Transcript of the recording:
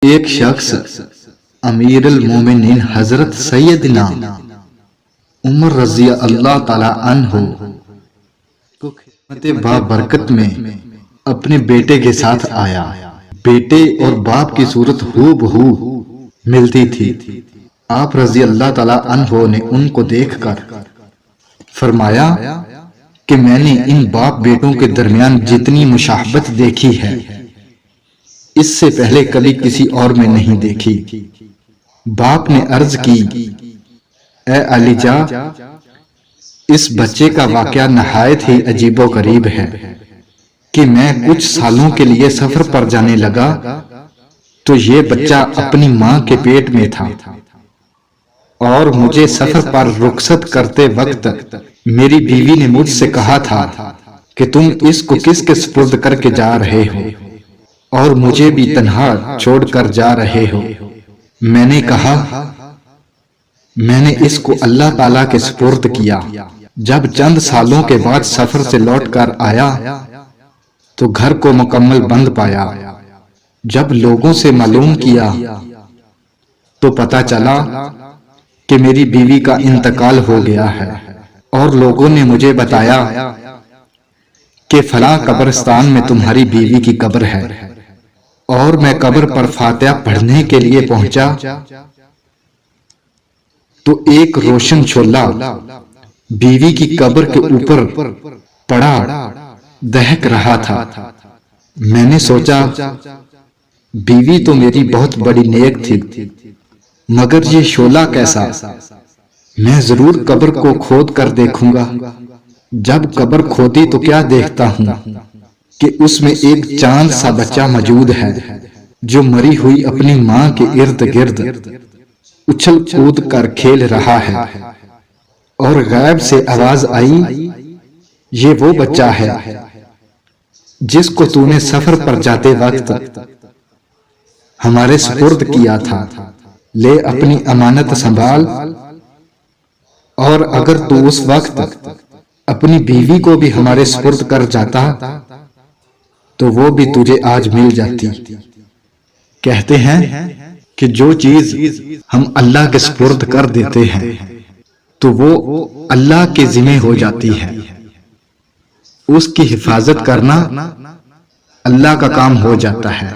ایک شخص امیر المومنین حضرت سیدنا عمر رضی اللہ تعالی عنہ کو خدمت بابرکت میں اپنے بیٹے کے ساتھ آیا۔ بیٹے اور باپ کی صورت ہو بہو ملتی تھی۔ آپ رضی اللہ تعالی عنہ نے ان کو دیکھ کر فرمایا کہ میں نے ان باپ بیٹوں کے درمیان جتنی مشابہت دیکھی ہے اس سے پہلے کبھی کسی اور میں نہیں دیکھی۔ باپ نے عرض کی، اے علی جا، اس بچے کا واقعہ نہایت ہی عجیب و غریب ہے کہ میں کچھ سالوں کے لیے سفر پر جانے لگا تو یہ بچہ اپنی ماں کے پیٹ میں تھا، اور مجھے سفر پر رخصت کرتے وقت میری بیوی نے مجھ سے کہا تھا کہ تم اس کو کس کے سپرد کر کے جا رہے ہو اور مجھے بھی تنہا چھوڑ کر جا رہے ہو؟ میں نے کہا، میں نے اس کو اللہ تعالیٰ کے سپرد کیا۔ جب چند سالوں کے بعد سفر سے لوٹ کر آیا تو گھر کو مکمل بند پایا۔ جب لوگوں سے معلوم کیا تو پتہ چلا کہ میری بیوی کا انتقال ہو گیا ہے، اور لوگوں نے مجھے بتایا کہ فلاں قبرستان میں تمہاری بیوی کی قبر ہے، اور میں قبر پر فاتحہ پڑھنے کے لیے پہنچا تو ایک روشن شعلہ بیوی کی قبر کے اوپر پڑا دہک رہا تھا۔ میں نے سوچا بیوی تو میری بہت بڑی نیک تھی، مگر یہ شعلہ کیسا؟ میں ضرور قبر کو کھود کر دیکھوں گا۔ جب قبر کھودی تو کیا دیکھتا ہوں کہ اس میں ایک چاند سا بچہ موجود ہے جو مری ہوئی اپنی ماں کے ارد گرد اچھل کود کر کھیل رہا ہے، اور غیب سے آواز آئی، یہ وہ بچہ ہے جس کو تو نے سفر پر جاتے وقت ہمارے سپرد کیا تھا، لے اپنی امانت سنبھال، اور اگر تو اس وقت اپنی بیوی کو بھی ہمارے سپرد کر جاتا تو وہ بھی تجھے آج مل جاتی۔ کہتے ہیں کہ جو چیز ہم اللہ کے سپرد کر دیتے ہیں تو وہ اللہ کے ذمہ ہو جاتی ہے، اس کی حفاظت کرنا اللہ کا کام ہو جاتا ہے۔